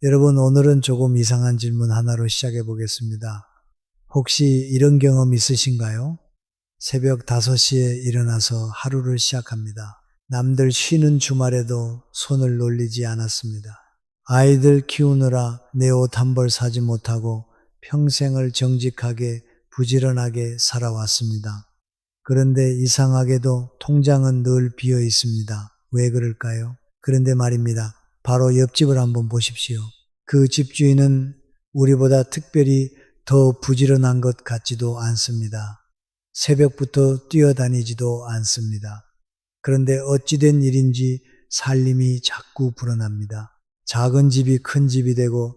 여러분, 오늘은 조금 이상한 질문 하나로 시작해 보겠습니다. 혹시 이런 경험 있으신가요? 새벽 5시에 일어나서 하루를 시작합니다. 남들 쉬는 주말에도 손을 놀리지 않았습니다. 아이들 키우느라 내 옷 한 벌 사지 못하고 평생을 정직하게 부지런하게 살아왔습니다. 그런데 이상하게도 통장은 늘 비어 있습니다. 왜 그럴까요? 그런데 말입니다. 바로 옆집을 한번 보십시오. 그 집주인은 우리보다 특별히 더 부지런한 것 같지도 않습니다. 새벽부터 뛰어다니지도 않습니다. 그런데 어찌된 일인지 살림이 자꾸 불어납니다. 작은 집이 큰 집이 되고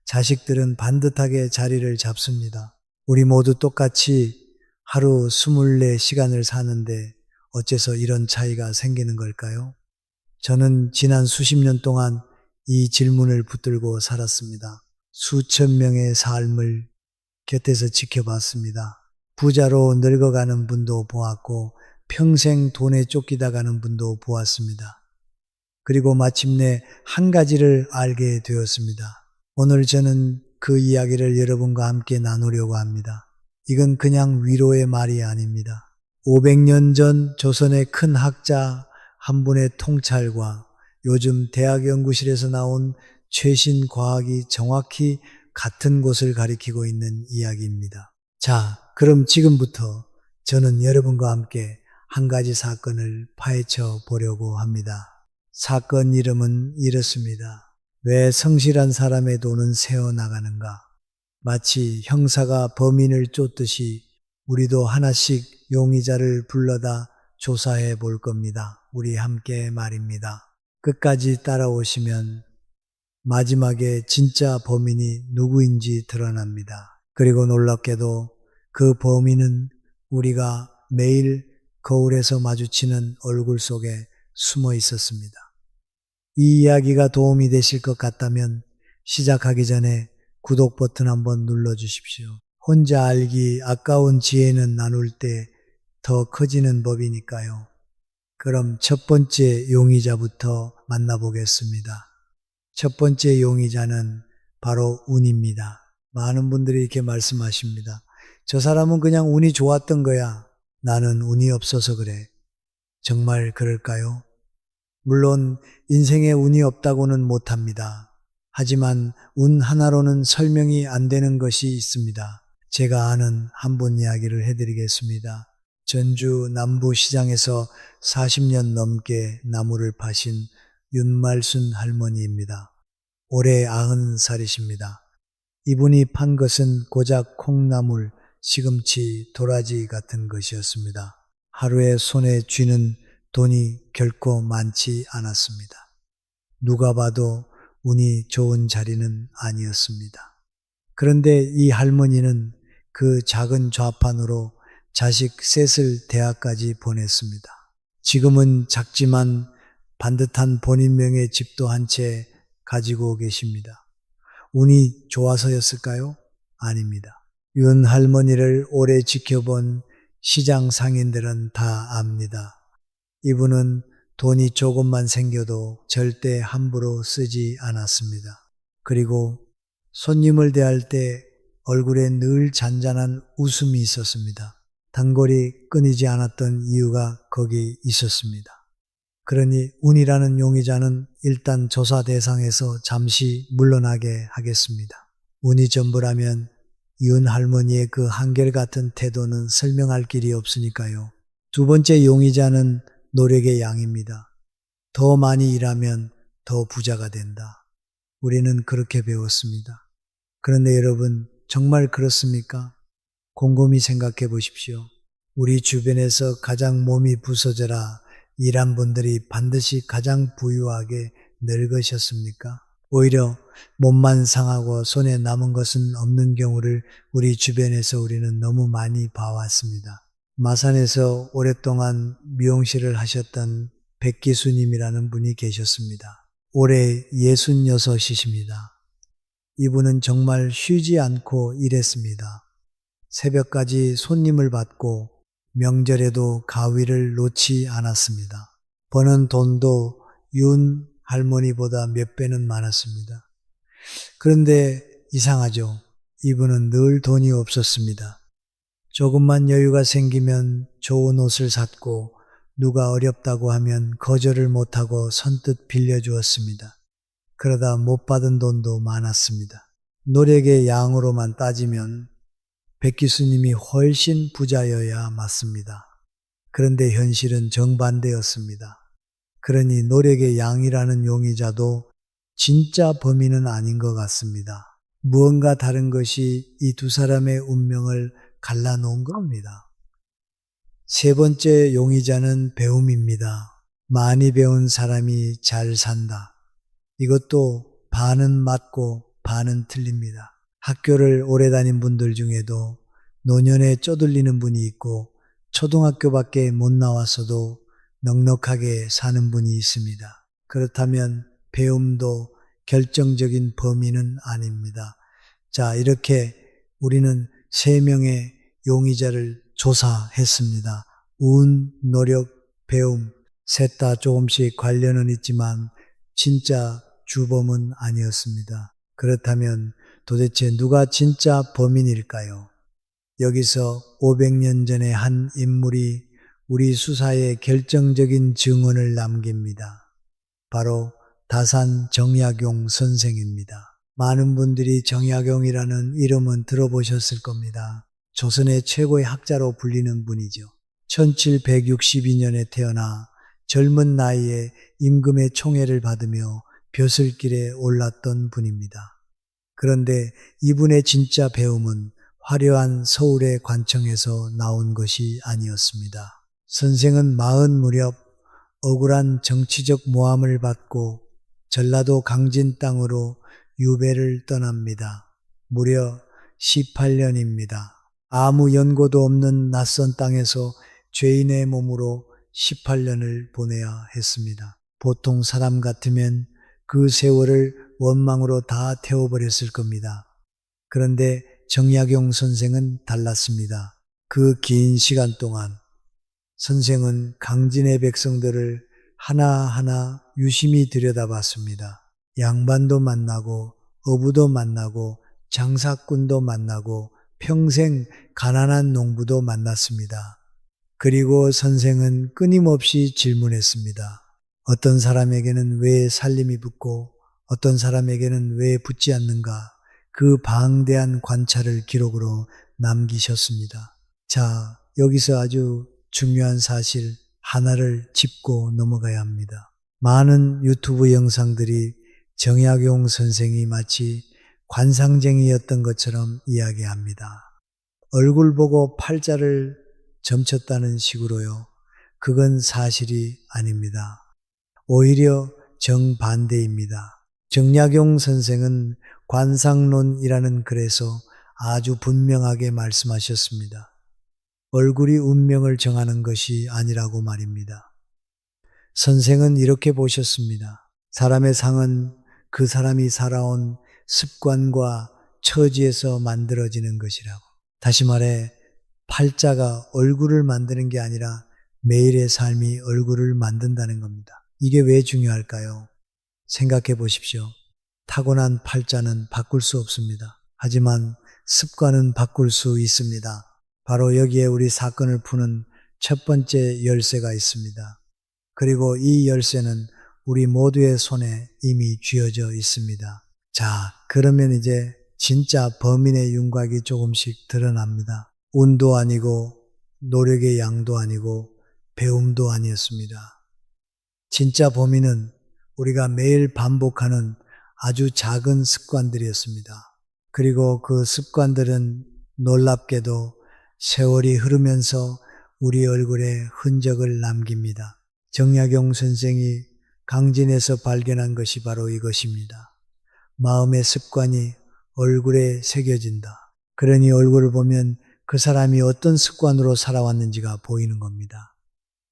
자식들은 반듯하게 자리를 잡습니다. 우리 모두 똑같이 하루 24시간을 사는데 어째서 이런 차이가 생기는 걸까요? 저는 지난 수십 년 동안 이 질문을 붙들고 살았습니다. 수천 명의 삶을 곁에서 지켜봤습니다. 부자로 늙어가는 분도 보았고 평생 돈에 쫓기다 가는 분도 보았습니다. 그리고 마침내 한 가지를 알게 되었습니다. 오늘 저는 그 이야기를 여러분과 함께 나누려고 합니다. 이건 그냥 위로의 말이 아닙니다. 500년 전 조선의 큰 학자 한 분의 통찰과 요즘 대학 연구실에서 나온 최신 과학이 정확히 같은 곳을 가리키고 있는 이야기입니다. 자, 그럼 지금부터 저는 여러분과 함께 한 가지 사건을 파헤쳐 보려고 합니다. 사건 이름은 이렇습니다. 왜 성실한 사람의 돈은 새어나가는가? 마치 형사가 범인을 쫓듯이 우리도 하나씩 용의자를 불러다 조사해 볼 겁니다. 우리 함께 말입니다. 끝까지 따라오시면 마지막에 진짜 범인이 누구인지 드러납니다. 그리고 놀랍게도 그 범인은 우리가 매일 거울에서 마주치는 얼굴 속에 숨어 있었습니다. 이 이야기가 도움이 되실 것 같다면 시작하기 전에 구독 버튼 한번 눌러주십시오. 혼자 알기 아까운 지혜는 나눌 때 더 커지는 법이니까요. 그럼 첫 번째 용의자부터 만나보겠습니다. 첫 번째 용의자는 바로 운입니다. 많은 분들이 이렇게 말씀하십니다. 저 사람은 그냥 운이 좋았던 거야. 나는 운이 없어서 그래. 정말 그럴까요? 물론 인생에 운이 없다고는 못합니다. 하지만 운 하나로는 설명이 안 되는 것이 있습니다. 제가 아는 한 분 이야기를 해드리겠습니다. 전주 남부시장에서 40년 넘게 나무를 파신 윤말순 할머니입니다. 올해 90살이십니다. 이분이 판 것은 고작 콩나물, 시금치, 도라지 같은 것이었습니다. 하루에 손에 쥐는 돈이 결코 많지 않았습니다. 누가 봐도 운이 좋은 자리는 아니었습니다. 그런데 이 할머니는 그 작은 좌판으로 자식 셋을 대학까지 보냈습니다. 지금은 작지만 반듯한 본인 명의 집도 한 채 가지고 계십니다. 운이 좋아서였을까요? 아닙니다. 윤 할머니를 오래 지켜본 시장 상인들은 다 압니다. 이분은 돈이 조금만 생겨도 절대 함부로 쓰지 않았습니다. 그리고 손님을 대할 때 얼굴에 늘 잔잔한 웃음이 있었습니다. 단골이 끊이지 않았던 이유가 거기 있었습니다. 그러니 운이라는 용의자는 일단 조사 대상에서 잠시 물러나게 하겠습니다. 운이 전부라면 윤 할머니의 그 한결같은 태도는 설명할 길이 없으니까요. 두 번째 용의자는 노력의 양입니다. 더 많이 일하면 더 부자가 된다. 우리는 그렇게 배웠습니다. 그런데 여러분, 정말 그렇습니까? 곰곰이 생각해 보십시오. 우리 주변에서 가장 몸이 부서져라 일한 분들이 반드시 가장 부유하게 늙으셨습니까? 오히려 몸만 상하고 손에 남은 것은 없는 경우를 우리 주변에서 우리는 너무 많이 봐왔습니다. 마산에서 오랫동안 미용실을 하셨던 백기수님이라는 분이 계셨습니다. 올해 66이십니다. 이분은 정말 쉬지 않고 일했습니다. 새벽까지 손님을 받고 명절에도 가위를 놓지 않았습니다. 버는 돈도 윤 할머니보다 몇 배는 많았습니다. 그런데 이상하죠. 이분은 늘 돈이 없었습니다. 조금만 여유가 생기면 좋은 옷을 샀고 누가 어렵다고 하면 거절을 못하고 선뜻 빌려주었습니다. 그러다 못 받은 돈도 많았습니다. 노력의 양으로만 따지면 백기수님이 훨씬 부자여야 맞습니다. 그런데 현실은 정반대였습니다. 그러니 노력의 양이라는 용의자도 진짜 범인은 아닌 것 같습니다. 무언가 다른 것이 이 두 사람의 운명을 갈라놓은 겁니다. 세 번째 용의자는 배움입니다. 많이 배운 사람이 잘 산다. 이것도 반은 맞고 반은 틀립니다. 학교를 오래 다닌 분들 중에도 노년에 쪼들리는 분이 있고 초등학교밖에 못 나왔어도 넉넉하게 사는 분이 있습니다. 그렇다면 배움도 결정적인 범인은 아닙니다. 자, 이렇게 우리는 세 명의 용의자를 조사했습니다. 운, 노력, 배움, 셋 다 조금씩 관련은 있지만 진짜 주범은 아니었습니다. 그렇다면 도대체 누가 진짜 범인일까요? 여기서 500년 전에 한 인물이 우리 수사에 결정적인 증언을 남깁니다. 바로 다산 정약용 선생입니다. 많은 분들이 정약용이라는 이름은 들어보셨을 겁니다. 조선의 최고의 학자로 불리는 분이죠. 1762년에 태어나 젊은 나이에 임금의 총애를 받으며 벼슬길에 올랐던 분입니다. 그런데 이분의 진짜 배움은 화려한 서울의 관청에서 나온 것이 아니었습니다. 선생은 40 무렵 억울한 정치적 모함을 받고 전라도 강진 땅으로 유배를 떠납니다. 무려 18년입니다. 아무 연고도 없는 낯선 땅에서 죄인의 몸으로 18년을 보내야 했습니다. 보통 사람 같으면 그 세월을 원망으로 다 태워버렸을 겁니다. 그런데 정약용 선생은 달랐습니다. 그 긴 시간 동안 선생은 강진의 백성들을 하나하나 유심히 들여다봤습니다. 양반도 만나고 어부도 만나고 장사꾼도 만나고 평생 가난한 농부도 만났습니다. 그리고 선생은 끊임없이 질문했습니다. 어떤 사람에게는 왜 살림이 붙고 어떤 사람에게는 왜 붙지 않는가? 그 방대한 관찰을 기록으로 남기셨습니다. 자, 여기서 아주 중요한 사실 하나를 짚고 넘어가야 합니다. 많은 유튜브 영상들이 정약용 선생이 마치 관상쟁이였던 것처럼 이야기합니다. 얼굴 보고 팔자를 점쳤다는 식으로요. 그건 사실이 아닙니다. 오히려 정반대입니다. 정약용 선생은 관상론이라는 글에서 아주 분명하게 말씀하셨습니다. 얼굴이 운명을 정하는 것이 아니라고 말입니다. 선생은 이렇게 보셨습니다. 사람의 상은 그 사람이 살아온 습관과 처지에서 만들어지는 것이라고. 다시 말해 팔자가 얼굴을 만드는 게 아니라 매일의 삶이 얼굴을 만든다는 겁니다. 이게 왜 중요할까요? 생각해 보십시오. 타고난 팔자는 바꿀 수 없습니다. 하지만 습관은 바꿀 수 있습니다. 바로 여기에 우리 사건을 푸는 첫 번째 열쇠가 있습니다. 그리고 이 열쇠는 우리 모두의 손에 이미 쥐어져 있습니다. 자, 그러면 이제 진짜 범인의 윤곽이 조금씩 드러납니다. 운도 아니고 노력의 양도 아니고 배움도 아니었습니다. 진짜 범인은 우리가 매일 반복하는 아주 작은 습관들이었습니다. 그리고 그 습관들은 놀랍게도 세월이 흐르면서 우리 얼굴에 흔적을 남깁니다. 정약용 선생이 강진에서 발견한 것이 바로 이것입니다. 마음의 습관이 얼굴에 새겨진다. 그러니 얼굴을 보면 그 사람이 어떤 습관으로 살아왔는지가 보이는 겁니다.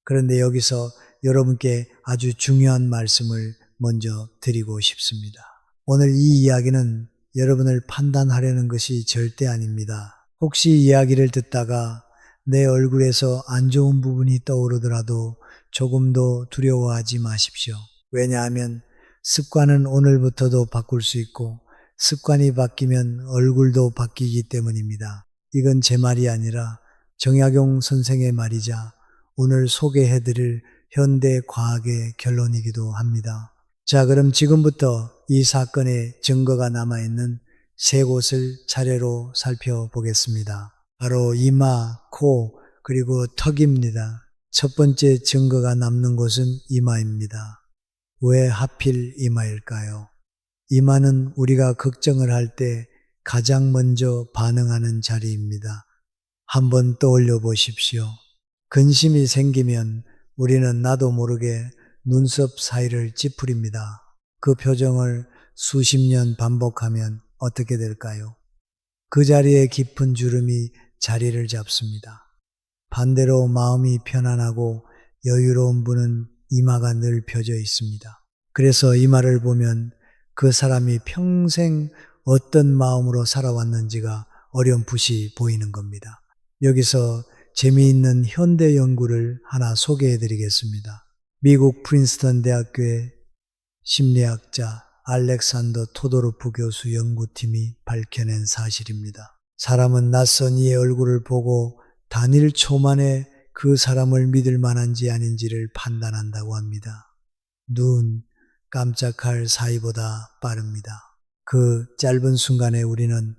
그런데 여기서 여러분께 아주 중요한 말씀을 먼저 드리고 싶습니다. 오늘 이 이야기는 여러분을 판단하려는 것이 절대 아닙니다. 혹시 이야기를 듣다가 내 얼굴에서 안 좋은 부분이 떠오르더라도 조금도 두려워하지 마십시오. 왜냐하면 습관은 오늘부터도 바꿀 수 있고 습관이 바뀌면 얼굴도 바뀌기 때문입니다. 이건 제 말이 아니라 정약용 선생의 말이자 오늘 소개해드릴 현대 과학의 결론이기도 합니다. 자, 그럼 지금부터 이 사건의 증거가 남아있는 세 곳을 차례로 살펴보겠습니다. 바로 이마, 코, 그리고 턱입니다. 첫 번째 증거가 남는 곳은 이마입니다. 왜 하필 이마일까요? 이마는 우리가 걱정을 할 때 가장 먼저 반응하는 자리입니다. 한번 떠올려 보십시오. 근심이 생기면 우리는 나도 모르게 눈썹 사이를 찌푸립니다. 그 표정을 수십 년 반복하면 어떻게 될까요? 그 자리에 깊은 주름이 자리를 잡습니다. 반대로 마음이 편안하고 여유로운 분은 이마가 늘 펴져 있습니다. 그래서 이마를 보면 그 사람이 평생 어떤 마음으로 살아왔는지가 어렴풋이 보이는 겁니다. 여기서 재미있는 현대 연구를 하나 소개해 드리겠습니다. 미국 프린스턴 대학교의 심리학자 알렉산더 토도로프 교수 연구팀이 밝혀낸 사실입니다. 사람은 낯선 이의 얼굴을 보고 단일 초 만에 그 사람을 믿을 만한지 아닌지를 판단한다고 합니다. 눈 깜짝할 사이보다 빠릅니다. 그 짧은 순간에 우리는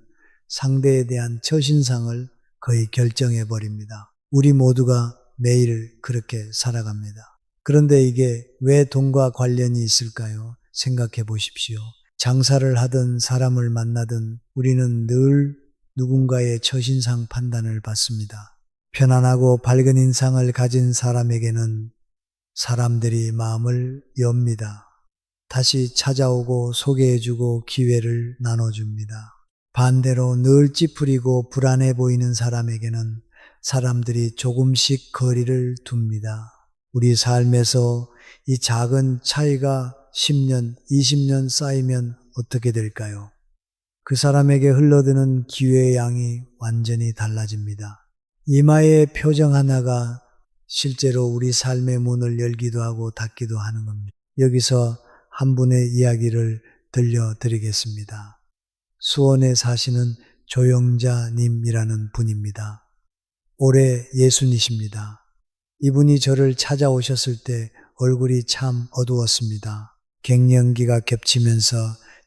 상대에 대한 첫인상을 거의 결정해 버립니다. 우리 모두가 매일 그렇게 살아갑니다. 그런데 이게 왜 돈과 관련이 있을까요? 생각해 보십시오. 장사를 하든 사람을 만나든 우리는 늘 누군가의 첫인상 판단을 받습니다. 편안하고 밝은 인상을 가진 사람에게는 사람들이 마음을 엽니다. 다시 찾아오고 소개해주고 기회를 나눠줍니다. 반대로 늘 찌푸리고 불안해 보이는 사람에게는 사람들이 조금씩 거리를 둡니다. 우리 삶에서 이 작은 차이가 10년, 20년 쌓이면 어떻게 될까요? 그 사람에게 흘러드는 기회의 양이 완전히 달라집니다. 이마의 표정 하나가 실제로 우리 삶의 문을 열기도 하고 닫기도 하는 겁니다. 여기서 한 분의 이야기를 들려드리겠습니다. 수원에 사시는 조영자님이라는 분입니다. 올해 60이십니다. 이분이 저를 찾아오셨을 때 얼굴이 참 어두웠습니다. 갱년기가 겹치면서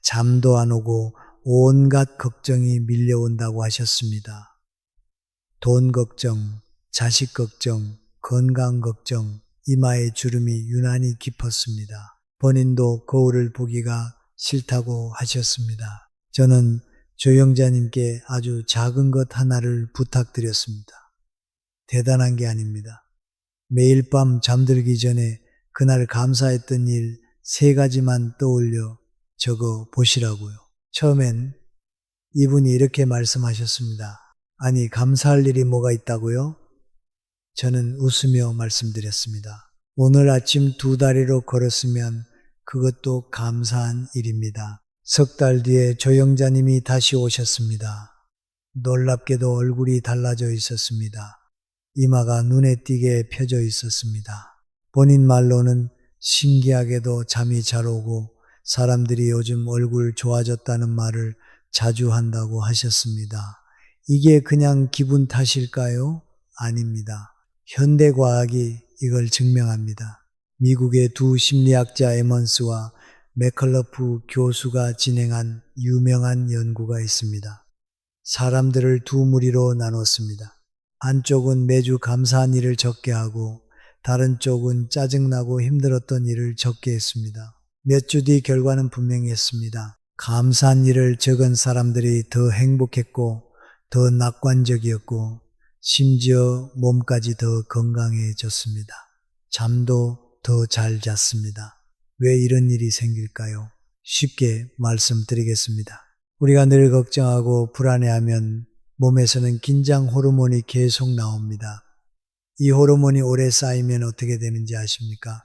잠도 안 오고 온갖 걱정이 밀려온다고 하셨습니다. 돈 걱정, 자식 걱정, 건강 걱정, 이마에 주름이 유난히 깊었습니다. 본인도 거울을 보기가 싫다고 하셨습니다. 저는 조영자님께 아주 작은 것 하나를 부탁드렸습니다. 대단한 게 아닙니다. 매일 밤 잠들기 전에 그날 감사했던 일 3가지만 떠올려 적어 보시라고요. 처음엔 이분이 이렇게 말씀하셨습니다. 아니, 감사할 일이 뭐가 있다고요? 저는 웃으며 말씀드렸습니다. 오늘 아침 2다리로 걸었으면 그것도 감사한 일입니다. 석 달 뒤에 조영자님이 다시 오셨습니다. 놀랍게도 얼굴이 달라져 있었습니다. 이마가 눈에 띄게 펴져 있었습니다. 본인 말로는 신기하게도 잠이 잘 오고 사람들이 요즘 얼굴 좋아졌다는 말을 자주 한다고 하셨습니다. 이게 그냥 기분 탓일까요? 아닙니다. 현대과학이 이걸 증명합니다. 미국의 두 심리학자 에먼스와 맥컬러프 교수가 진행한 유명한 연구가 있습니다. 사람들을 두 무리로 나눴습니다. 한쪽은 매주 감사한 일을 적게 하고 다른 쪽은 짜증나고 힘들었던 일을 적게 했습니다. 몇 주 뒤 결과는 분명했습니다. 감사한 일을 적은 사람들이 더 행복했고 더 낙관적이었고 심지어 몸까지 더 건강해졌습니다. 잠도 더 잘 잤습니다. 왜 이런 일이 생길까요? 쉽게 말씀드리겠습니다. 우리가 늘 걱정하고 불안해하면 몸에서는 긴장 호르몬이 계속 나옵니다. 이 호르몬이 오래 쌓이면 어떻게 되는지 아십니까?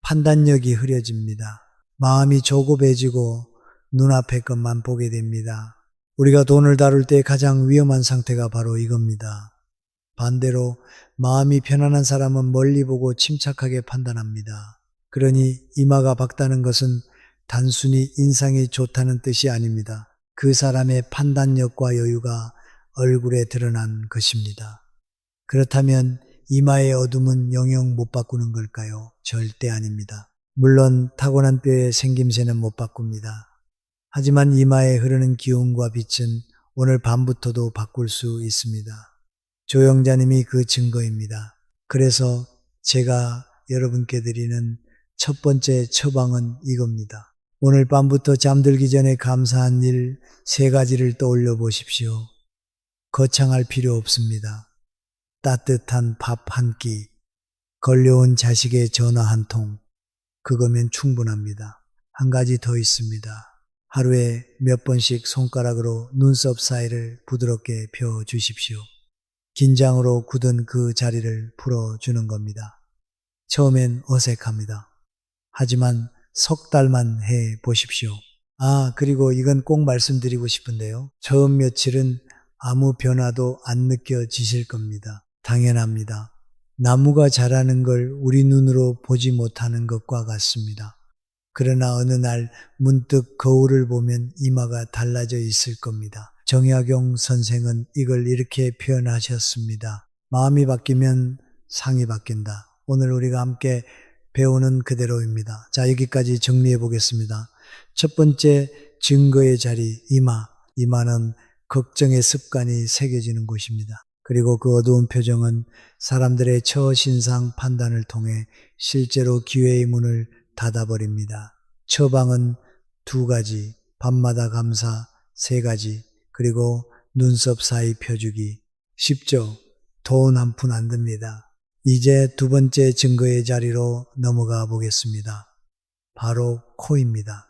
판단력이 흐려집니다. 마음이 조급해지고 눈앞의 것만 보게 됩니다. 우리가 돈을 다룰 때 가장 위험한 상태가 바로 이겁니다. 반대로 마음이 편안한 사람은 멀리 보고 침착하게 판단합니다. 그러니 이마가 밝다는 것은 단순히 인상이 좋다는 뜻이 아닙니다. 그 사람의 판단력과 여유가 얼굴에 드러난 것입니다. 그렇다면 이마의 어둠은 영영 못 바꾸는 걸까요? 절대 아닙니다. 물론 타고난 뼈의 생김새는 못 바꿉니다. 하지만 이마에 흐르는 기운과 빛은 오늘 밤부터도 바꿀 수 있습니다. 조영자님이 그 증거입니다. 그래서 제가 여러분께 드리는 첫 번째 처방은 이겁니다. 오늘 밤부터 잠들기 전에 감사한 일 3가지를 떠올려 보십시오. 거창할 필요 없습니다. 따뜻한 밥 한 끼, 걸려온 자식의 전화 한 통, 그거면 충분합니다. 한 가지 더 있습니다. 하루에 몇 번씩 손가락으로 눈썹 사이를 부드럽게 펴 주십시오. 긴장으로 굳은 그 자리를 풀어주는 겁니다. 처음엔 어색합니다. 하지만 석 달만 해 보십시오. 그리고 이건 꼭 말씀드리고 싶은데요. 처음 며칠은 아무 변화도 안 느껴지실 겁니다. 당연합니다. 나무가 자라는 걸 우리 눈으로 보지 못하는 것과 같습니다. 그러나 어느 날 문득 거울을 보면 이마가 달라져 있을 겁니다. 정약용 선생은 이걸 이렇게 표현하셨습니다. 마음이 바뀌면 상이 바뀐다. 오늘 우리가 함께 배우는 그대로입니다. 자, 여기까지 정리해 보겠습니다. 첫 번째 증거의 자리, 이마. 이마는 걱정의 습관이 새겨지는 곳입니다. 그리고 그 어두운 표정은 사람들의 처신상 판단을 통해 실제로 기회의 문을 닫아버립니다. 처방은 2가지, 밤마다 감사 3가지, 그리고 눈썹 사이 펴주기. 쉽죠? 돈 한 푼 안 듭니다. 이제 2번째 증거의 자리로 넘어가 보겠습니다. 바로 코입니다.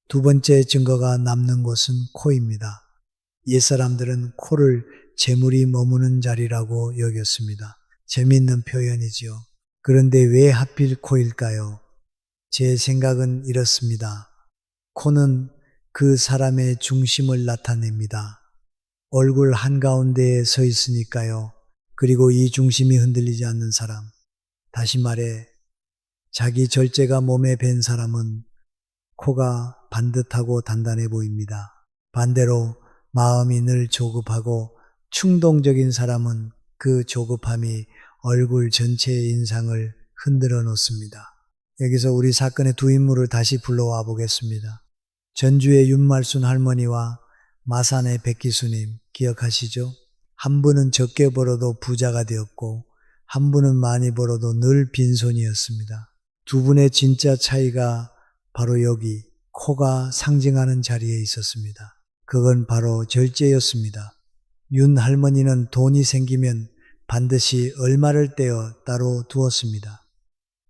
2번째 증거가 남는 곳은 코입니다. 옛사람들은 코를 재물이 머무는 자리라고 여겼습니다. 재미있는 표현이지요. 그런데 왜 하필 코일까요? 제 생각은 이렇습니다. 코는 그 사람의 중심을 나타냅니다. 얼굴 한가운데에 서 있으니까요. 그리고 이 중심이 흔들리지 않는 사람. 다시 말해 자기 절제가 몸에 밴 사람은 코가 반듯하고 단단해 보입니다. 반대로 마음이 늘 조급하고 충동적인 사람은 그 조급함이 얼굴 전체의 인상을 흔들어 놓습니다. 여기서 우리 사건의 2 인물을 다시 불러와 보겠습니다. 전주의 윤말순 할머니와 마산의 백기수님 기억하시죠? 한 분은 적게 벌어도 부자가 되었고 한 분은 많이 벌어도 늘 빈손이었습니다. 2 분의 진짜 차이가 바로 여기 코가 상징하는 자리에 있었습니다. 그건 바로 절제였습니다. 윤 할머니는 돈이 생기면 반드시 얼마를 떼어 따로 두었습니다.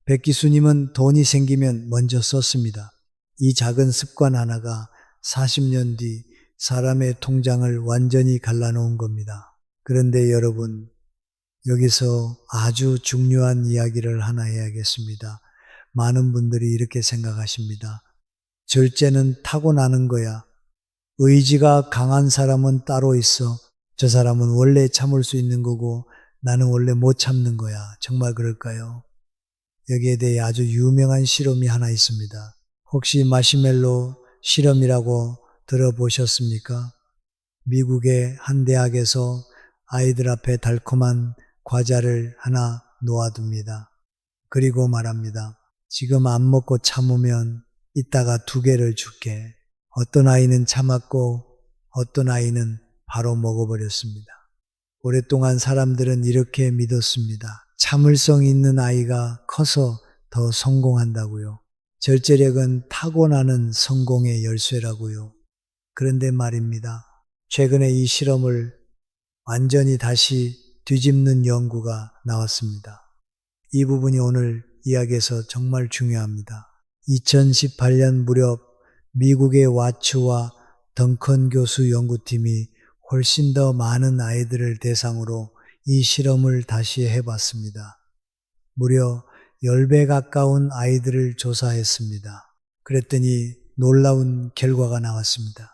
백기수님은 돈이 생기면 먼저 썼습니다. 이 작은 습관 하나가 40년 뒤 사람의 통장을 완전히 갈라놓은 겁니다. 그런데 여러분, 여기서 아주 중요한 이야기를 하나 해야겠습니다. 많은 분들이 이렇게 생각하십니다. 절제는 타고나는 거야. 의지가 강한 사람은 따로 있어. 저 사람은 원래 참을 수 있는 거고 나는 원래 못 참는 거야. 정말 그럴까요? 여기에 대해 아주 유명한 실험이 하나 있습니다. 혹시 마시멜로 실험이라고 들어보셨습니까? 미국의 한 대학에서 아이들 앞에 달콤한 과자를 하나 놓아둡니다. 그리고 말합니다. 지금 안 먹고 참으면 이따가 2개를 줄게. 어떤 아이는 참았고 어떤 아이는 바로 먹어버렸습니다. 오랫동안 사람들은 이렇게 믿었습니다. 참을성 있는 아이가 커서 더 성공한다고요. 절제력은 타고나는 성공의 열쇠라고요. 그런데 말입니다. 최근에 이 실험을 완전히 다시 뒤집는 연구가 나왔습니다. 이 부분이 오늘 이야기에서 정말 중요합니다. 2018년 무렵 미국의 와츠와 덩컨 교수 연구팀이 훨씬 더 많은 아이들을 대상으로 이 실험을 다시 해봤습니다. 무려 10배 가까운 아이들을 조사했습니다. 그랬더니 놀라운 결과가 나왔습니다.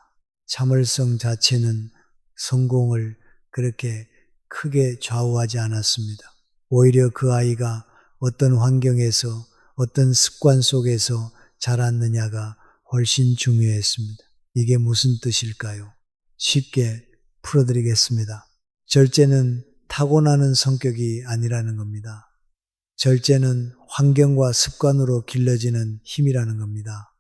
참을성 자체는 성공을 그렇게 크게 좌우하지 않았습니다. 오히려 그 아이가 어떤 환경에서 어떤 습관 속에서 자랐느냐가 훨씬 중요했습니다. 이게 무슨 뜻일까요? 쉽게 풀어드리겠습니다. 절제는 타고나는 성격이 아니라는 겁니다. 절제는 환경과 습관으로 길러지는 힘이라는 겁니다.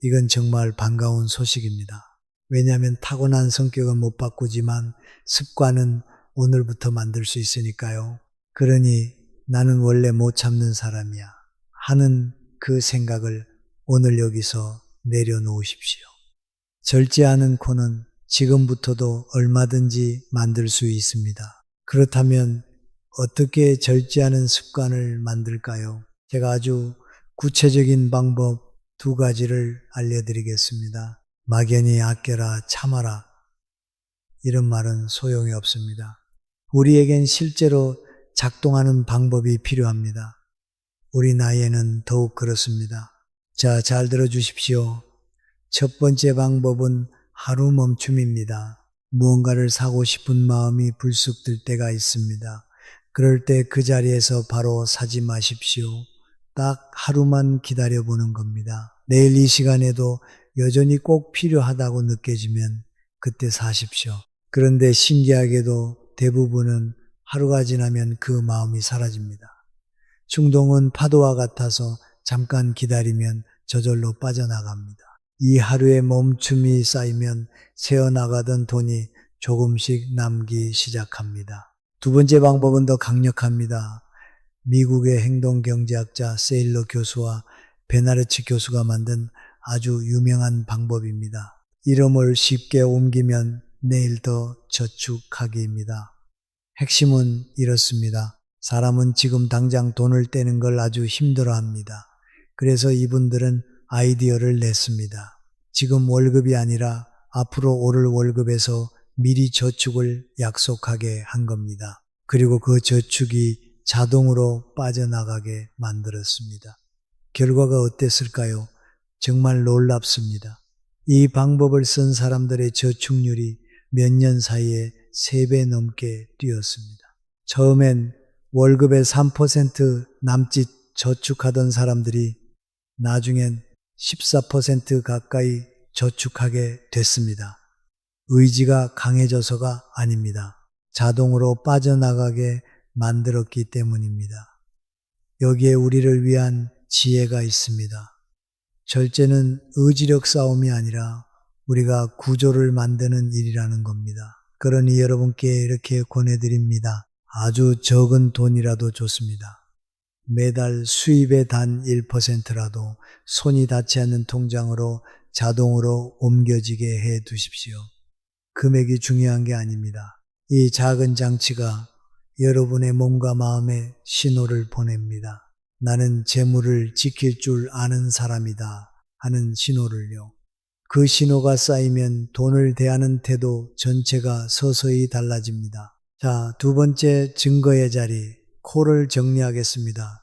이건 정말 반가운 소식입니다. 왜냐하면 타고난 성격은 못 바꾸지만 습관은 오늘부터 만들 수 있으니까요. 그러니 나는 원래 못 참는 사람이야 하는 그 생각을 오늘 여기서 내려놓으십시오. 절제하는 코는 지금부터도 얼마든지 만들 수 있습니다. 그렇다면 어떻게 절제하는 습관을 만들까요? 제가 아주 구체적인 방법 2가지를 알려드리겠습니다. 막연히 아껴라, 참아라 이런 말은 소용이 없습니다. 우리에겐 실제로 작동하는 방법이 필요합니다. 우리 나이에는 더욱 그렇습니다. 자, 잘 들어주십시오. 첫 번째 방법은 하루 멈춤입니다. 무언가를 사고 싶은 마음이 불쑥 들 때가 있습니다. 그럴 때 그 자리에서 바로 사지 마십시오. 딱 하루만 기다려보는 겁니다. 내일 이 시간에도 여전히 꼭 필요하다고 느껴지면 그때 사십시오. 그런데 신기하게도 대부분은 하루가 지나면 그 마음이 사라집니다. 충동은 파도와 같아서 잠깐 기다리면 저절로 빠져나갑니다. 이 하루의 멈춤이 쌓이면 새어나가던 돈이 조금씩 남기 시작합니다. 2번째 방법은 더 강력합니다. 미국의 행동경제학자 세일러 교수와 베나르치 교수가 만든 아주 유명한 방법입니다. 이름을 쉽게 옮기면 내일 더 저축하기입니다. 핵심은 이렇습니다. 사람은 지금 당장 돈을 떼는 걸 아주 힘들어합니다. 그래서 이분들은 아이디어를 냈습니다. 지금 월급이 아니라 앞으로 오를 월급에서 미리 저축을 약속하게 한 겁니다. 그리고 그 저축이 자동으로 빠져나가게 만들었습니다. 결과가 어땠을까요? 정말 놀랍습니다. 이 방법을 쓴 사람들의 저축률이 몇 년 사이에 3배 넘게 뛰었습니다. 처음엔 월급의 3% 남짓 저축하던 사람들이 나중엔 14% 가까이 저축하게 됐습니다. 의지가 강해져서가 아닙니다. 자동으로 빠져나가게 만들었기 때문입니다. 여기에 우리를 위한 지혜가 있습니다. 절제는 의지력 싸움이 아니라 우리가 구조를 만드는 일이라는 겁니다. 그러니 여러분께 이렇게 권해드립니다. 아주 적은 돈이라도 좋습니다. 매달 수입의 단 1%라도 손이 닿지 않는 통장으로 자동으로 옮겨지게 해 두십시오. 금액이 중요한 게 아닙니다. 이 작은 장치가 여러분의 몸과 마음에 신호를 보냅니다. 나는 재물을 지킬 줄 아는 사람이다 하는 신호를요. 그 신호가 쌓이면 돈을 대하는 태도 전체가 서서히 달라집니다. 자, 2번째 증거의 자리, 코를 정리하겠습니다.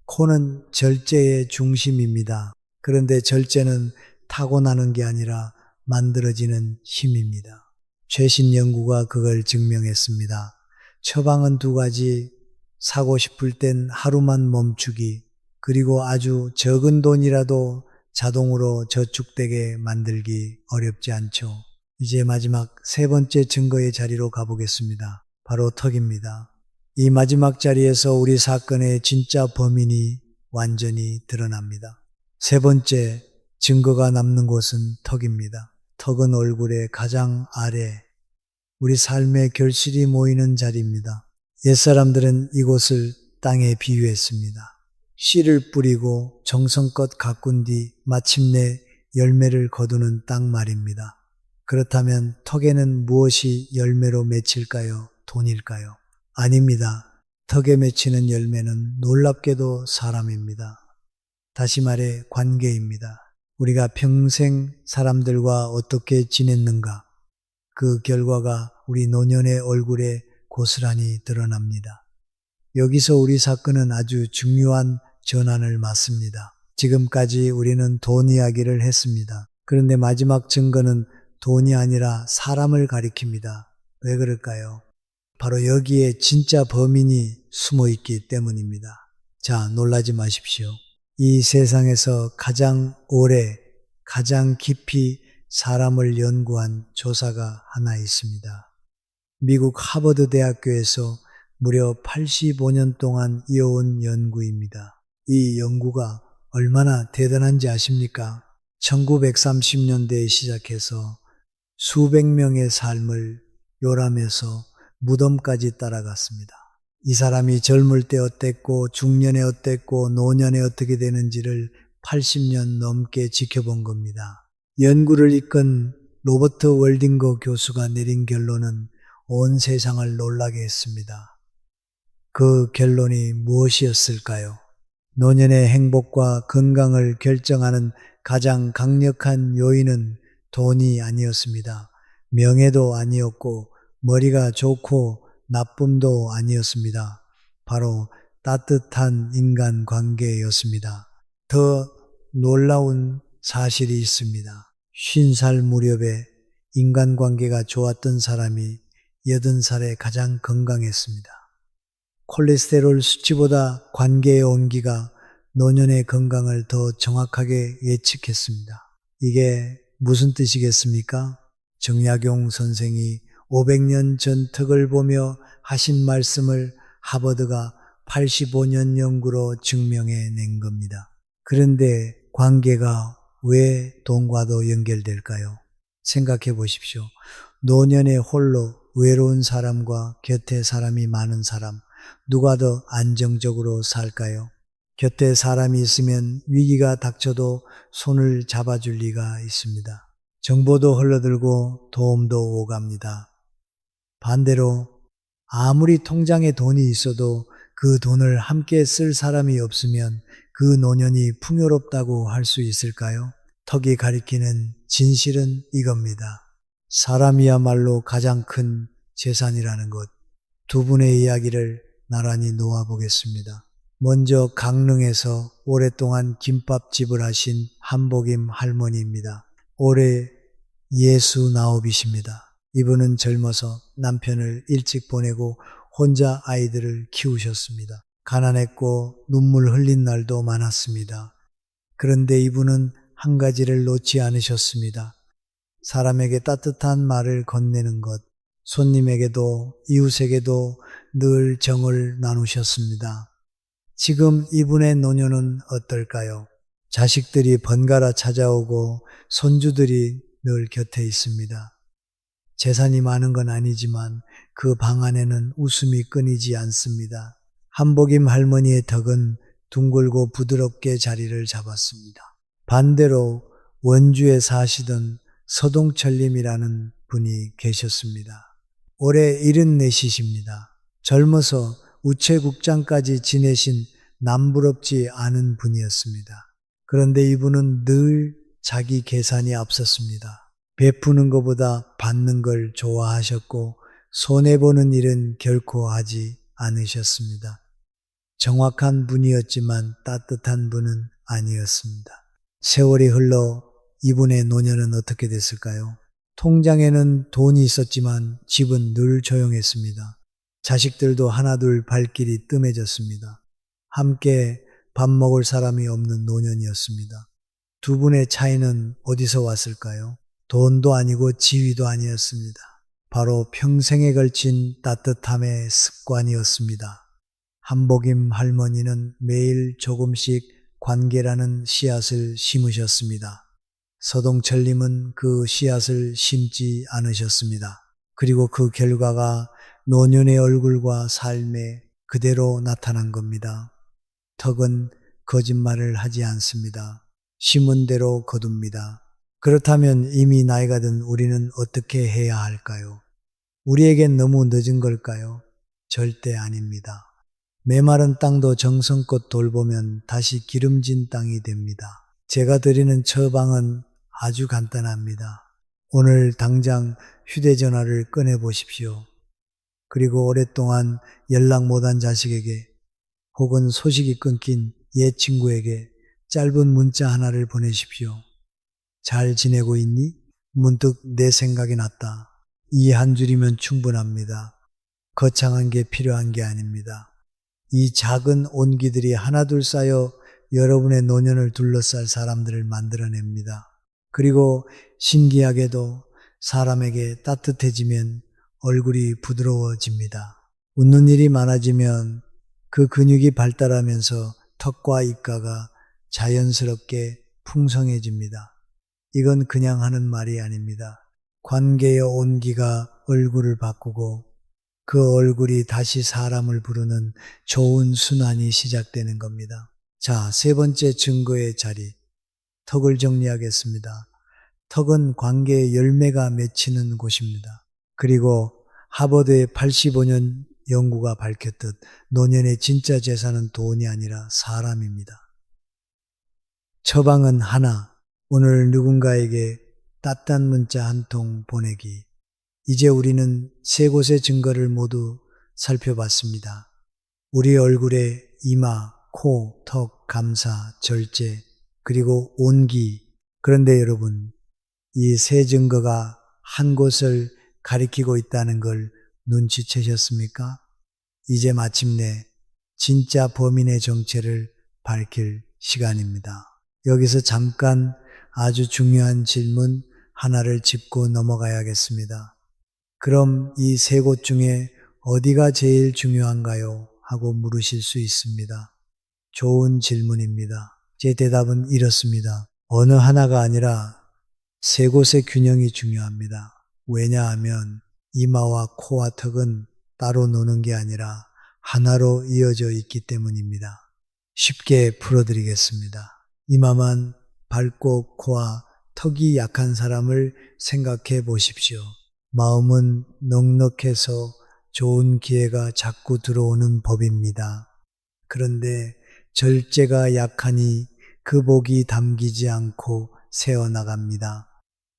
코는 절제의 중심입니다. 그런데 절제는 타고나는 게 아니라 만들어지는 힘입니다. 최신 연구가 그걸 증명했습니다. 처방은 2가지, 사고 싶을 땐 하루만 멈추기, 그리고 아주 적은 돈이라도 자동으로 저축되게 만들기 어렵지 않죠. 이제 마지막 3번째 증거의 자리로 가보겠습니다. 바로 턱입니다. 이 마지막 자리에서 우리 사건의 진짜 범인이 완전히 드러납니다. 3번째 증거가 남는 곳은 턱입니다. 턱은 얼굴의 가장 아래, 우리 삶의 결실이 모이는 자리입니다. 옛사람들은 이곳을 땅에 비유했습니다. 씨를 뿌리고 정성껏 가꾼 뒤 마침내 열매를 거두는 땅 말입니다. 그렇다면 턱에는 무엇이 열매로 맺힐까요? 돈일까요? 아닙니다. 턱에 맺히는 열매는 놀랍게도 사람입니다. 다시 말해 관계입니다. 우리가 평생 사람들과 어떻게 지냈는가, 그 결과가 우리 노년의 얼굴에 고스란히 드러납니다. 여기서 우리 사건은 아주 중요한 전환을 맞습니다. 지금까지 우리는 돈 이야기를 했습니다. 그런데 마지막 증거는 돈이 아니라 사람을 가리킵니다. 왜 그럴까요? 바로 여기에 진짜 범인이 숨어 있기 때문입니다. 자, 놀라지 마십시오. 이 세상에서 가장 오래, 가장 깊이 사람을 연구한 조사가 하나 있습니다. 미국 하버드 대학교에서 무려 85년 동안 이어온 연구입니다. 이 연구가 얼마나 대단한지 아십니까? 1930년대에 시작해서 수백 명의 삶을 요람해서 무덤까지 따라갔습니다. 이 사람이 젊을 때 어땠고 중년에 어땠고 노년에 어떻게 되는지를 80년 넘게 지켜본 겁니다. 연구를 이끈 로버트 월딩거 교수가 내린 결론은 온 세상을 놀라게 했습니다. 그 결론이 무엇이었을까요? 노년의 행복과 건강을 결정하는 가장 강력한 요인은 돈이 아니었습니다. 명예도 아니었고 머리가 좋고 나쁨도 아니었습니다. 바로 따뜻한 인간관계였습니다. 더 놀라운 사실이 있습니다. 50살 무렵에 인간관계가 좋았던 사람이 80살에 가장 건강했습니다. 콜레스테롤 수치보다 관계의 온기가 노년의 건강을 더 정확하게 예측했습니다. 이게 무슨 뜻이겠습니까? 정약용 선생이 500년 전 덕을 보며 하신 말씀을 하버드가 85년 연구로 증명해 낸 겁니다. 그런데 관계가 왜 돈과도 연결될까요? 생각해 보십시오. 노년에 홀로 외로운 사람과 곁에 사람이 많은 사람, 누가 더 안정적으로 살까요? 곁에 사람이 있으면 위기가 닥쳐도 손을 잡아줄 리가 있습니다. 정보도 흘러들고 도움도 오갑니다. 반대로 아무리 통장에 돈이 있어도 그 돈을 함께 쓸 사람이 없으면 그 노년이 풍요롭다고 할 수 있을까요? 턱이 가리키는 진실은 이겁니다. 사람이야말로 가장 큰 재산이라는 것. 두 분의 이야기를 나란히 놓아보겠습니다. 먼저 강릉에서 오랫동안 김밥집을 하신 한복임 할머니입니다. 올해 69이십니다. 이분은 젊어서 남편을 일찍 보내고 혼자 아이들을 키우셨습니다. 가난했고 눈물 흘린 날도 많았습니다. 그런데 이분은 한 가지를 놓지 않으셨습니다. 사람에게 따뜻한 말을 건네는 것, 손님에게도 이웃에게도 늘 정을 나누셨습니다. 지금 이분의 노년은 어떨까요? 자식들이 번갈아 찾아오고 손주들이 늘 곁에 있습니다. 재산이 많은 건 아니지만 그 방 안에는 웃음이 끊이지 않습니다. 한복임 할머니의 덕은 둥글고 부드럽게 자리를 잡았습니다. 반대로 원주에 사시던 서동철님이라는 분이 계셨습니다. 올해 74이십니다. 젊어서 우체국장까지 지내신 남부럽지 않은 분이었습니다. 그런데 이분은 늘 자기 계산이 앞섰습니다. 베푸는 것보다 받는 걸 좋아하셨고 손해보는 일은 결코 하지 않으셨습니다. 정확한 분이었지만 따뜻한 분은 아니었습니다. 세월이 흘러 이분의 노년은 어떻게 됐을까요? 통장에는 돈이 있었지만 집은 늘 조용했습니다. 자식들도 하나둘 발길이 뜸해졌습니다. 함께 밥 먹을 사람이 없는 노년이었습니다. 두 분의 차이는 어디서 왔을까요? 돈도 아니고 지위도 아니었습니다. 바로 평생에 걸친 따뜻함의 습관이었습니다. 한복임 할머니는 매일 조금씩 관계라는 씨앗을 심으셨습니다. 서동철님은 그 씨앗을 심지 않으셨습니다. 그리고 그 결과가 노년의 얼굴과 삶에 그대로 나타난 겁니다. 덕은 거짓말을 하지 않습니다. 심은 대로 거둡니다. 그렇다면 이미 나이가 든 우리는 어떻게 해야 할까요? 우리에겐 너무 늦은 걸까요? 절대 아닙니다. 메마른 땅도 정성껏 돌보면 다시 기름진 땅이 됩니다. 제가 드리는 처방은 아주 간단합니다. 오늘 당장 휴대전화를 꺼내보십시오. 그리고 오랫동안 연락 못한 자식에게 혹은 소식이 끊긴 옛 친구에게 짧은 문자 하나를 보내십시오. 잘 지내고 있니? 문득 내 생각이 났다. 이 한 줄이면 충분합니다. 거창한 게 필요한 게 아닙니다. 이 작은 온기들이 하나둘 쌓여 여러분의 노년을 둘러쌀 사람들을 만들어냅니다. 그리고 신기하게도 사람에게 따뜻해지면 얼굴이 부드러워집니다. 웃는 일이 많아지면 그 근육이 발달하면서 턱과 입가가 자연스럽게 풍성해집니다. 이건 그냥 하는 말이 아닙니다. 관계의 온기가 얼굴을 바꾸고 그 얼굴이 다시 사람을 부르는 좋은 순환이 시작되는 겁니다. 자, 세 번째 증거의 자리. 턱을 정리하겠습니다. 턱은 관계의 열매가 맺히는 곳입니다. 그리고 하버드의 85년 연구가 밝혔듯 노년의 진짜 재산은 돈이 아니라 사람입니다. 처방은 하나, 오늘 누군가에게 따뜻한 문자 한 통 보내기. 이제 우리는 세 곳의 증거를 모두 살펴봤습니다. 우리 얼굴에 이마, 코, 턱, 감사, 절제, 그리고 온기. 그런데 여러분, 이 세 증거가 한 곳을 가리키고 있다는 걸 눈치채셨습니까? 이제 마침내 진짜 범인의 정체를 밝힐 시간입니다. 여기서 잠깐 아주 중요한 질문 하나를 짚고 넘어가야겠습니다. 그럼 이 세 곳 중에 어디가 제일 중요한가요? 하고 물으실 수 있습니다. 좋은 질문입니다. 제 대답은 이렇습니다. 어느 하나가 아니라 세 곳의 균형이 중요합니다. 왜냐하면 이마와 코와 턱은 따로 노는 게 아니라 하나로 이어져 있기 때문입니다. 쉽게 풀어드리겠습니다. 이마만 밝고 코와 턱이 약한 사람을 생각해 보십시오. 마음은 넉넉해서 좋은 기회가 자꾸 들어오는 법입니다. 그런데 절제가 약하니 그 복이 담기지 않고 새어나갑니다.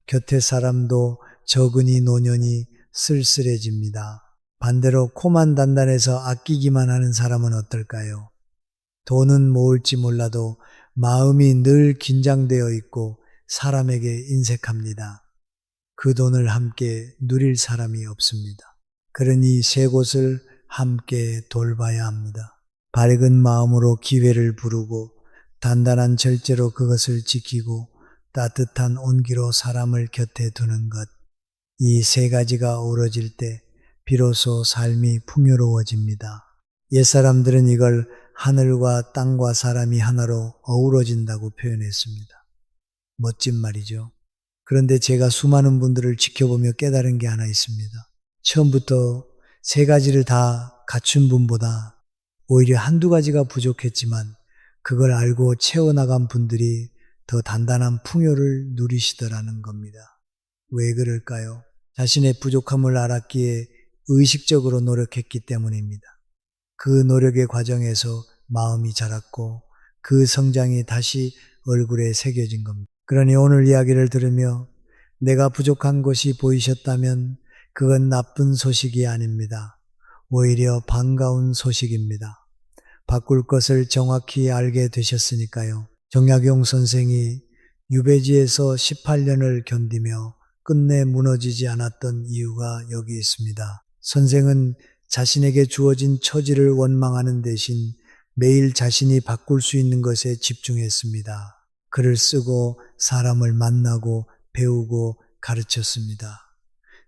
곁에 사람도 적으니 노년이 쓸쓸해집니다. 반대로 코만 단단해서 아끼기만 하는 사람은 어떨까요? 돈은 모을지 몰라도 마음이 늘 긴장되어 있고 사람에게 인색합니다. 그 돈을 함께 누릴 사람이 없습니다. 그러니 세 곳을 함께 돌봐야 합니다. 밝은 마음으로 기회를 부르고 단단한 절제로 그것을 지키고 따뜻한 온기로 사람을 곁에 두는 것. 이 세 가지가 어우러질 때 비로소 삶이 풍요로워집니다. 옛사람들은 이걸 하늘과 땅과 사람이 하나로 어우러진다고 표현했습니다. 멋진 말이죠. 그런데 제가 수많은 분들을 지켜보며 깨달은 게 하나 있습니다. 처음부터 세 가지를 다 갖춘 분보다 오히려 한두 가지가 부족했지만 그걸 알고 채워나간 분들이 더 단단한 풍요를 누리시더라는 겁니다. 왜 그럴까요? 자신의 부족함을 알았기에 의식적으로 노력했기 때문입니다. 그 노력의 과정에서 마음이 자랐고 그 성장이 다시 얼굴에 새겨진 겁니다. 그러니 오늘 이야기를 들으며 내가 부족한 것이 보이셨다면 그건 나쁜 소식이 아닙니다. 오히려 반가운 소식입니다. 바꿀 것을 정확히 알게 되셨으니까요. 정약용 선생이 유배지에서 18년을 견디며 끝내 무너지지 않았던 이유가 여기 있습니다. 선생은 자신에게 주어진 처지를 원망하는 대신 매일 자신이 바꿀 수 있는 것에 집중했습니다. 글을 쓰고 사람을 만나고 배우고 가르쳤습니다.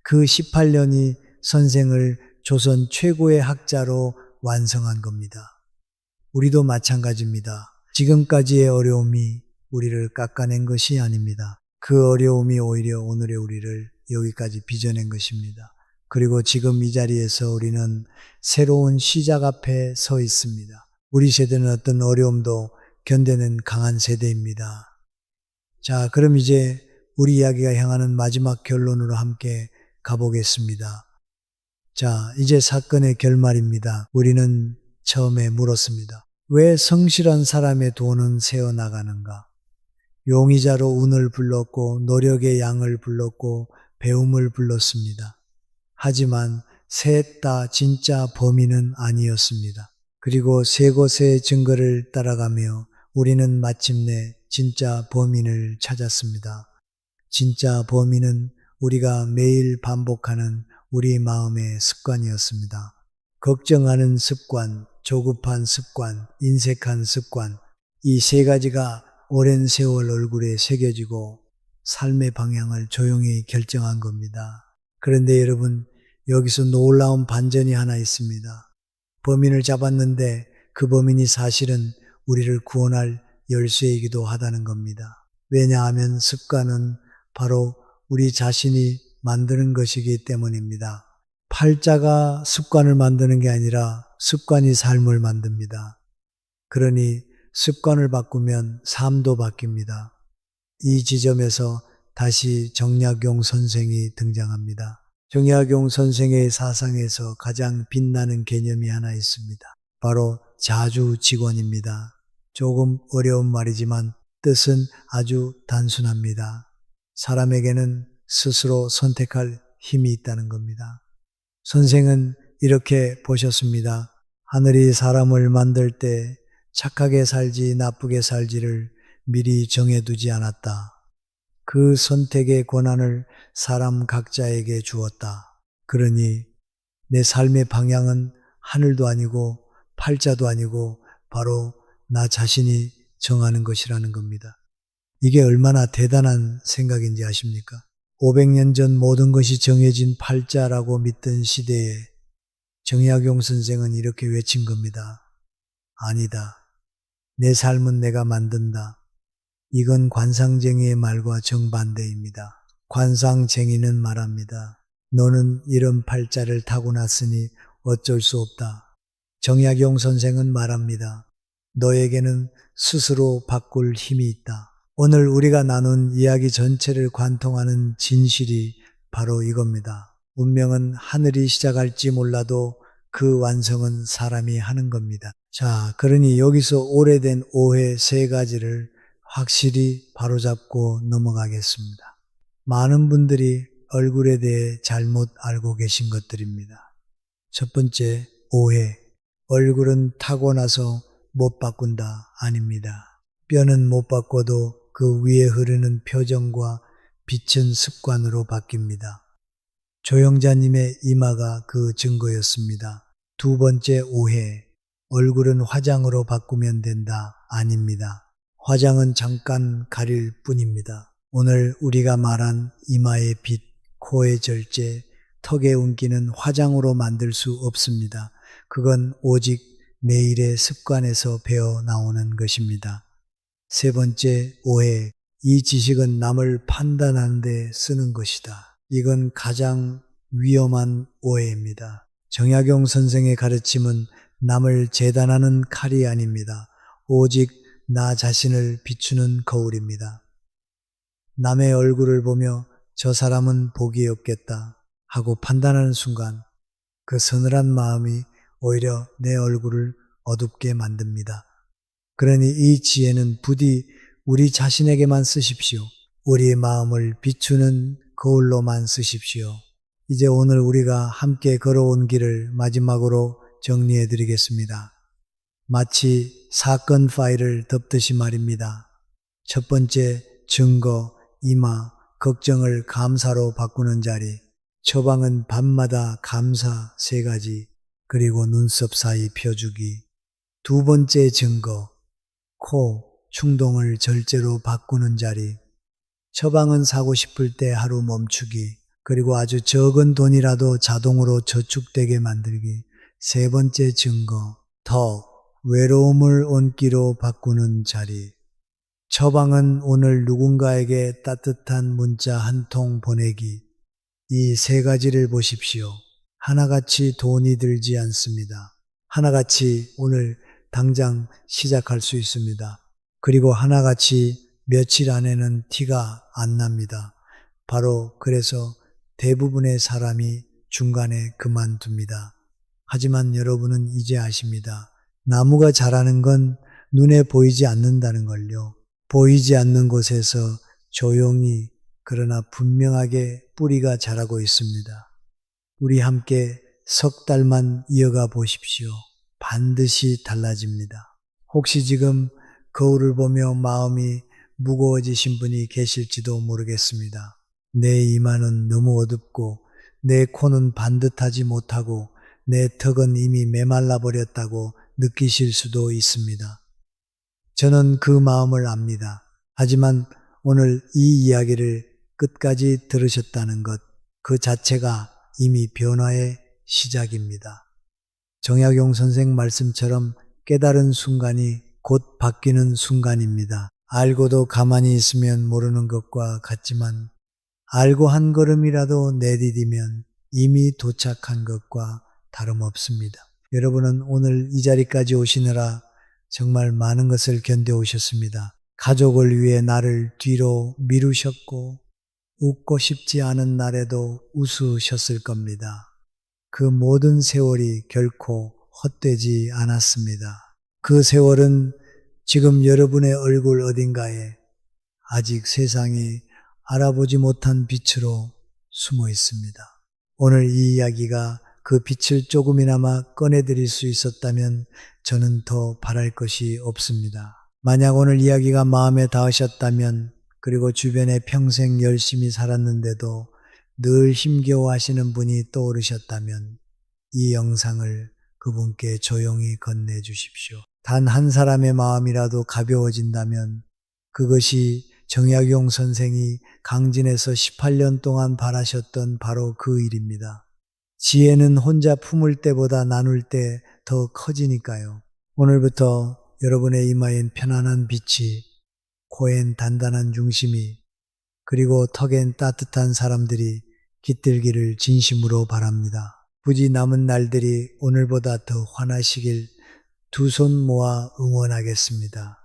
그 18년이 선생을 조선 최고의 학자로 완성한 겁니다. 우리도 마찬가지입니다. 지금까지의 어려움이 우리를 깎아낸 것이 아닙니다. 그 어려움이 오히려 오늘의 우리를 여기까지 빚어낸 것입니다. 그리고 지금 이 자리에서 우리는 새로운 시작 앞에 서 있습니다. 우리 세대는 어떤 어려움도 견뎌낸 강한 세대입니다. 자, 그럼 이제 우리 이야기가 향하는 마지막 결론으로 함께 가보겠습니다. 자, 이제 사건의 결말입니다. 우리는 처음에 물었습니다. 왜 성실한 사람의 돈은 새어나가는가? 용의자로 운을 불렀고 노력의 양을 불렀고 배움을 불렀습니다. 하지만 셋 다 진짜 범인은 아니었습니다. 그리고 세 곳의 증거를 따라가며 우리는 마침내 진짜 범인을 찾았습니다. 진짜 범인은 우리가 매일 반복하는 우리 마음의 습관이었습니다. 걱정하는 습관, 조급한 습관, 인색한 습관, 이 세 가지가 오랜 세월 얼굴에 새겨지고 삶의 방향을 조용히 결정한 겁니다. 그런데 여러분, 여기서 놀라운 반전이 하나 있습니다. 범인을 잡았는데 그 범인이 사실은 우리를 구원할 열쇠이기도 하다는 겁니다. 왜냐하면 습관은 바로 우리 자신이 만드는 것이기 때문입니다. 팔자가 습관을 만드는 게 아니라 습관이 삶을 만듭니다. 그러니 습관을 바꾸면 삶도 바뀝니다. 이 지점에서 다시 정약용 선생이 등장합니다. 정약용 선생의 사상에서 가장 빛나는 개념이 하나 있습니다. 바로 자주직원입니다. 조금 어려운 말이지만 뜻은 아주 단순합니다. 사람에게는 스스로 선택할 힘이 있다는 겁니다. 선생은 이렇게 보셨습니다. 하늘이 사람을 만들 때 착하게 살지 나쁘게 살지를 미리 정해두지 않았다. 그 선택의 권한을 사람 각자에게 주었다. 그러니 내 삶의 방향은 하늘도 아니고 팔자도 아니고 바로 나 자신이 정하는 것이라는 겁니다. 이게 얼마나 대단한 생각인지 아십니까? 500년 전 모든 것이 정해진 팔자라고 믿던 시대에 정약용 선생은 이렇게 외친 겁니다. 아니다. 내 삶은 내가 만든다. 이건 관상쟁이의 말과 정반대입니다. 관상쟁이는 말합니다. 너는 이런 팔자를 타고났으니 어쩔 수 없다. 정약용 선생은 말합니다. 너에게는 스스로 바꿀 힘이 있다. 오늘 우리가 나눈 이야기 전체를 관통하는 진실이 바로 이겁니다. 운명은 하늘이 시작할지 몰라도 그 완성은 사람이 하는 겁니다. 자, 그러니 여기서 오래된 오해 3가지를 확실히 바로잡고 넘어가겠습니다. 많은 분들이 얼굴에 대해 잘못 알고 계신 것들입니다. 첫 번째, 오해. 얼굴은 타고나서 못 바꾼다. 아닙니다. 뼈는 못 바꿔도 그 위에 흐르는 표정과 빛은 습관으로 바뀝니다. 조영자님의 이마가 그 증거였습니다. 두 번째 오해. 얼굴은 화장으로 바꾸면 된다. 아닙니다. 화장은 잠깐 가릴 뿐입니다. 오늘 우리가 말한 이마의 빛, 코의 절제, 턱의 운기는 화장으로 만들 수 없습니다. 그건 오직 매일의 습관에서 배어 나오는 것입니다. 세 번째 오해. 이 지식은 남을 판단하는 데 쓰는 것이다. 이건 가장 위험한 오해입니다. 정약용 선생의 가르침은 남을 재단하는 칼이 아닙니다. 오직 나 자신을 비추는 거울입니다. 남의 얼굴을 보며 저 사람은 복이 없겠다 하고 판단하는 순간 그 서늘한 마음이 오히려 내 얼굴을 어둡게 만듭니다. 그러니 이 지혜는 부디 우리 자신에게만 쓰십시오. 우리의 마음을 비추는 거울로만 쓰십시오. 이제 오늘 우리가 함께 걸어온 길을 마지막으로 정리해 드리겠습니다. 마치 사건 파일을 덮듯이 말입니다. 첫 번째, 증거, 이마, 걱정을 감사로 바꾸는 자리, 처방은 밤마다 감사 3가지, 그리고 눈썹 사이 펴주기. 두 번째 증거, 코, 충동을 절제로 바꾸는 자리, 처방은 사고 싶을 때 하루 멈추기, 그리고 아주 적은 돈이라도 자동으로 저축되게 만들기. 세 번째 증거, 턱, 외로움을 온기로 바꾸는 자리. 처방은 오늘 누군가에게 따뜻한 문자 한 통 보내기. 이 3가지를 보십시오. 하나같이 돈이 들지 않습니다. 하나같이 오늘 당장 시작할 수 있습니다. 그리고 하나같이 며칠 안에는 티가 안 납니다. 바로 그래서 대부분의 사람이 중간에 그만둡니다. 하지만 여러분은 이제 아십니다. 나무가 자라는 건 눈에 보이지 않는다는 걸요. 보이지 않는 곳에서 조용히 그러나 분명하게 뿌리가 자라고 있습니다. 우리 함께 석 달만 이어가 보십시오. 반드시 달라집니다. 혹시 지금 거울을 보며 마음이 무거워지신 분이 계실지도 모르겠습니다. 내 이마는 너무 어둡고 내 코는 반듯하지 못하고 내 턱은 이미 메말라 버렸다고 느끼실 수도 있습니다. 저는 그 마음을 압니다. 하지만 오늘 이 이야기를 끝까지 들으셨다는 것, 그 자체가 이미 변화의 시작입니다. 정약용 선생 말씀처럼 깨달은 순간이 곧 바뀌는 순간입니다. 알고도 가만히 있으면 모르는 것과 같지만 알고 한 걸음이라도 내디디면 이미 도착한 것과 다름없습니다. 여러분은 오늘 이 자리까지 오시느라 정말 많은 것을 견뎌오셨습니다. 가족을 위해 나를 뒤로 미루셨고 웃고 싶지 않은 날에도 웃으셨을 겁니다. 그 모든 세월이 결코 헛되지 않았습니다. 그 세월은 지금 여러분의 얼굴 어딘가에 아직 세상이 알아보지 못한 빛으로 숨어 있습니다. 오늘 이 이야기가 그 빛을 조금이나마 꺼내드릴 수 있었다면 저는 더 바랄 것이 없습니다. 만약 오늘 이야기가 마음에 닿으셨다면, 그리고 주변에 평생 열심히 살았는데도 늘 힘겨워하시는 분이 떠오르셨다면 이 영상을 그분께 조용히 건네주십시오. 단 한 사람의 마음이라도 가벼워진다면 그것이 정약용 선생이 강진에서 18년 동안 바라셨던 바로 그 일입니다. 지혜는 혼자 품을 때보다 나눌 때 더 커지니까요. 오늘부터 여러분의 이마엔 편안한 빛이, 코엔 단단한 중심이, 그리고 턱엔 따뜻한 사람들이 깃들기를 진심으로 바랍니다. 부디 남은 날들이 오늘보다 더 환하시길 두 손 모아 응원하겠습니다.